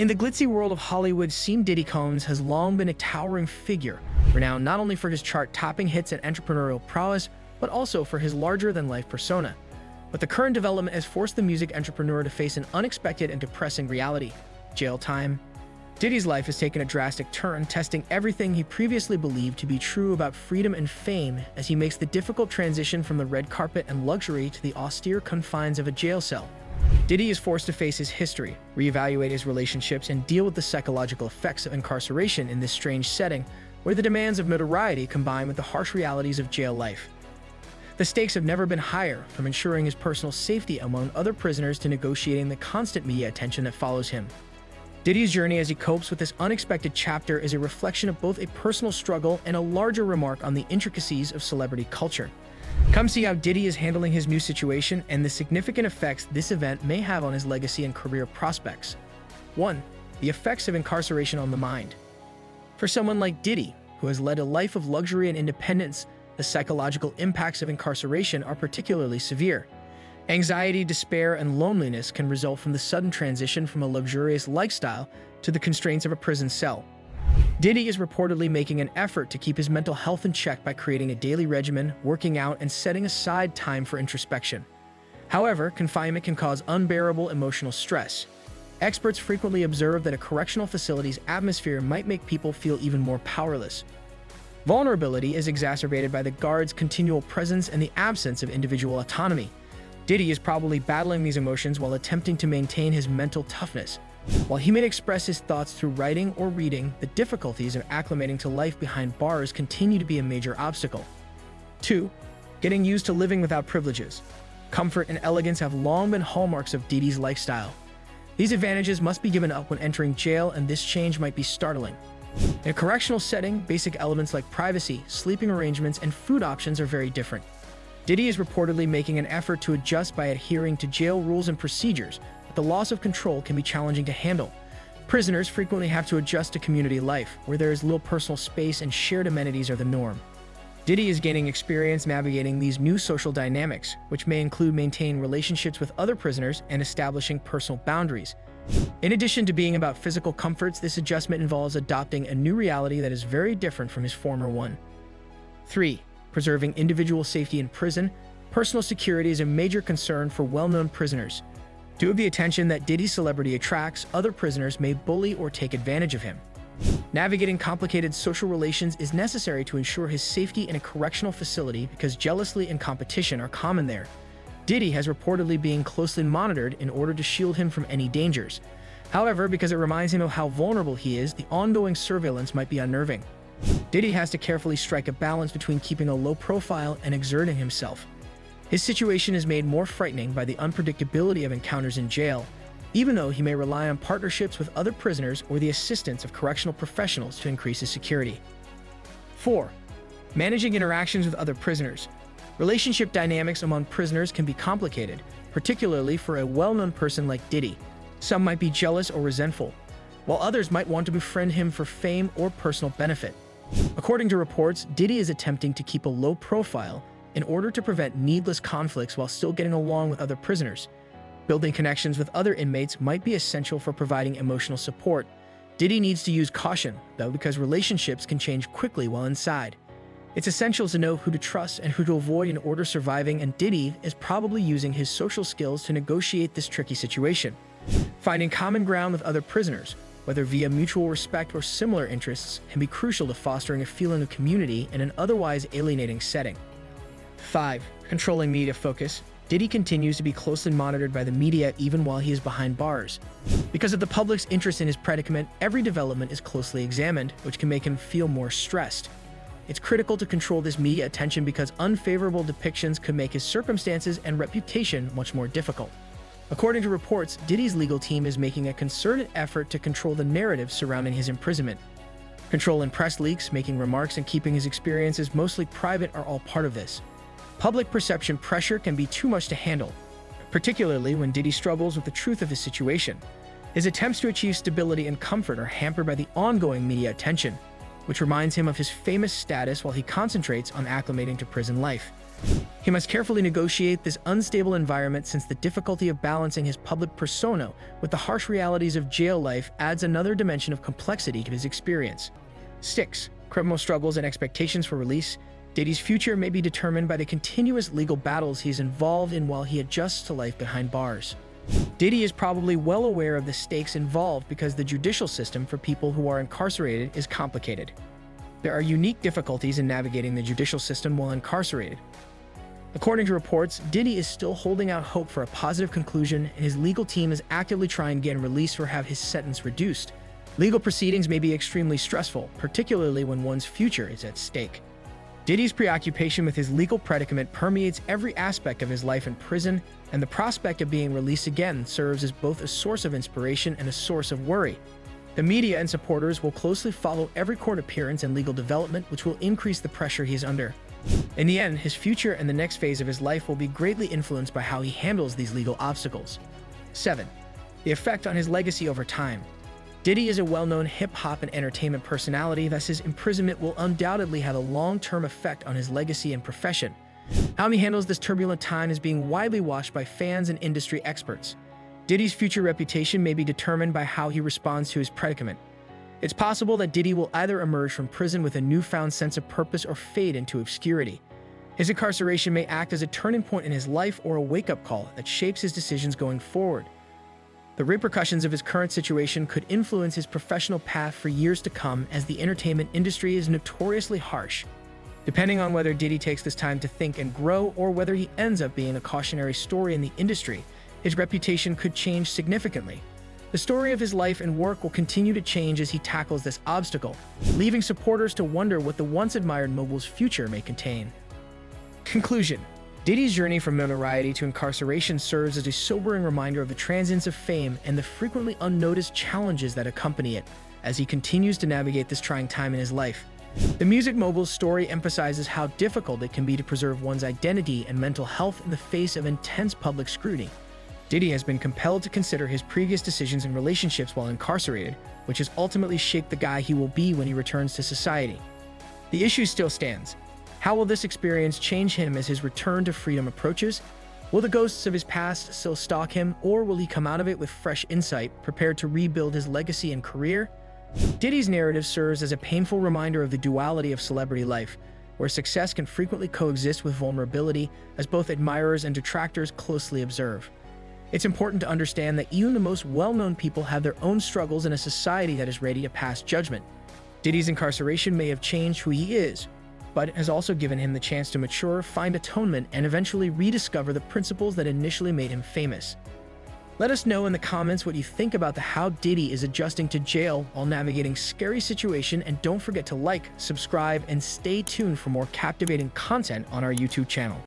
In the glitzy world of Hollywood, Sean Diddy Combs has long been a towering figure, renowned not only for his chart-topping hits and entrepreneurial prowess, but also for his larger-than-life persona. But the current development has forced the music entrepreneur to face an unexpected and depressing reality: jail time. Diddy's life has taken a drastic turn, testing everything he previously believed to be true about freedom and fame as he makes the difficult transition from the red carpet and luxury to the austere confines of a jail cell. Diddy is forced to face his history, reevaluate his relationships, and deal with the psychological effects of incarceration in this strange setting where the demands of notoriety combine with the harsh realities of jail life. The stakes have never been higher, from ensuring his personal safety among other prisoners to negotiating the constant media attention that follows him. Diddy's journey as he copes with this unexpected chapter is a reflection of both a personal struggle and a larger remark on the intricacies of celebrity culture. Come see how Diddy is handling his new situation and the significant effects this event may have on his legacy and career prospects. 1. The effects of incarceration on the mind. For someone like Diddy, who has led a life of luxury and independence, the psychological impacts of incarceration are particularly severe. Anxiety, despair, and loneliness can result from the sudden transition from a luxurious lifestyle to the constraints of a prison cell. Diddy is reportedly making an effort to keep his mental health in check by creating a daily regimen, working out, and setting aside time for introspection. However, confinement can cause unbearable emotional stress. Experts frequently observe that a correctional facility's atmosphere might make people feel even more powerless. Vulnerability is exacerbated by the guards' continual presence and the absence of individual autonomy. Diddy is probably battling these emotions while attempting to maintain his mental toughness. While he may express his thoughts through writing or reading, the difficulties of acclimating to life behind bars continue to be a major obstacle. 2. Getting used to living without privileges. Comfort and elegance have long been hallmarks of Diddy's lifestyle. These advantages must be given up when entering jail, and this change might be startling. In a correctional setting, basic elements like privacy, sleeping arrangements, and food options are very different. Diddy is reportedly making an effort to adjust by adhering to jail rules and procedures, but the loss of control can be challenging to handle. Prisoners frequently have to adjust to community life, where there is little personal space and shared amenities are the norm. Diddy is gaining experience navigating these new social dynamics, which may include maintaining relationships with other prisoners and establishing personal boundaries. In addition to being about physical comforts, this adjustment involves adopting a new reality that is very different from his former one. 3. Preserving individual safety in prison. Personal security is a major concern for well-known prisoners. Due to the attention that Diddy's celebrity attracts, other prisoners may bully or take advantage of him. Navigating complicated social relations is necessary to ensure his safety in a correctional facility because jealousy and competition are common there. Diddy has reportedly been closely monitored in order to shield him from any dangers. However, because it reminds him of how vulnerable he is, the ongoing surveillance might be unnerving. Diddy has to carefully strike a balance between keeping a low profile and exerting himself. His situation is made more frightening by the unpredictability of encounters in jail, even though he may rely on partnerships with other prisoners or the assistance of correctional professionals to increase his security. 4. Managing interactions with other prisoners. Relationship dynamics among prisoners can be complicated, particularly for a well-known person like Diddy. Some might be jealous or resentful, while others might want to befriend him for fame or personal benefit. According to reports, Diddy is attempting to keep a low profile in order to prevent needless conflicts while still getting along with other prisoners. Building connections with other inmates might be essential for providing emotional support. Diddy needs to use caution, though, because relationships can change quickly while inside. It's essential to know who to trust and who to avoid in order surviving, and Diddy is probably using his social skills to negotiate this tricky situation. Finding common ground with other prisoners, whether via mutual respect or similar interests, can be crucial to fostering a feeling of community in an otherwise alienating setting. 5. Controlling media focus. Diddy continues to be closely monitored by the media even while he is behind bars. Because of the public's interest in his predicament, every development is closely examined, which can make him feel more stressed. It's critical to control this media attention because unfavorable depictions could make his circumstances and reputation much more difficult. According to reports, Diddy's legal team is making a concerted effort to control the narrative surrounding his imprisonment. Controlling press leaks, making remarks, and keeping his experiences mostly private are all part of this. Public perception pressure can be too much to handle, particularly when Diddy struggles with the truth of his situation. His attempts to achieve stability and comfort are hampered by the ongoing media attention, which reminds him of his famous status while he concentrates on acclimating to prison life. He must carefully negotiate this unstable environment since the difficulty of balancing his public persona with the harsh realities of jail life adds another dimension of complexity to his experience. 6. Criminal struggles and expectations for release. Diddy's future may be determined by the continuous legal battles he is involved in while he adjusts to life behind bars. Diddy is probably well aware of the stakes involved because the judicial system for people who are incarcerated is complicated. There are unique difficulties in navigating the judicial system while incarcerated. According to reports, Diddy is still holding out hope for a positive conclusion, and his legal team is actively trying to get him released or have his sentence reduced. Legal proceedings may be extremely stressful, particularly when one's future is at stake. Diddy's preoccupation with his legal predicament permeates every aspect of his life in prison, and the prospect of being released again serves as both a source of inspiration and a source of worry. The media and supporters will closely follow every court appearance and legal development, which will increase the pressure he is under. In the end, his future and the next phase of his life will be greatly influenced by how he handles these legal obstacles. 7. The effect on his legacy over time. Diddy is a well-known hip-hop and entertainment personality, thus his imprisonment will undoubtedly have a long-term effect on his legacy and profession. How he handles this turbulent time is being widely watched by fans and industry experts. Diddy's future reputation may be determined by how he responds to his predicament. It's possible that Diddy will either emerge from prison with a newfound sense of purpose or fade into obscurity. His incarceration may act as a turning point in his life or a wake-up call that shapes his decisions going forward. The repercussions of his current situation could influence his professional path for years to come, as the entertainment industry is notoriously harsh. Depending on whether Diddy takes this time to think and grow or whether he ends up being a cautionary story in the industry, his reputation could change significantly. The story of his life and work will continue to change as he tackles this obstacle, leaving supporters to wonder what the once-admired mogul's future may contain. Conclusion. Diddy's journey from notoriety to incarceration serves as a sobering reminder of the transience of fame and the frequently unnoticed challenges that accompany it as he continues to navigate this trying time in his life. The music mogul's story emphasizes how difficult it can be to preserve one's identity and mental health in the face of intense public scrutiny. Diddy has been compelled to consider his previous decisions and relationships while incarcerated, which has ultimately shaped the guy he will be when he returns to society. The issue still stands. How will this experience change him as his return to freedom approaches? Will the ghosts of his past still stalk him, or will he come out of it with fresh insight, prepared to rebuild his legacy and career? Diddy's narrative serves as a painful reminder of the duality of celebrity life, where success can frequently coexist with vulnerability, as both admirers and detractors closely observe. It's important to understand that even the most well-known people have their own struggles in a society that is ready to pass judgment. Diddy's incarceration may have changed who he is, but it has also given him the chance to mature, find atonement, and eventually rediscover the principles that initially made him famous. Let us know in the comments what you think about how Diddy is adjusting to jail while navigating scary situation, and don't forget to like, subscribe, and stay tuned for more captivating content on our YouTube channel.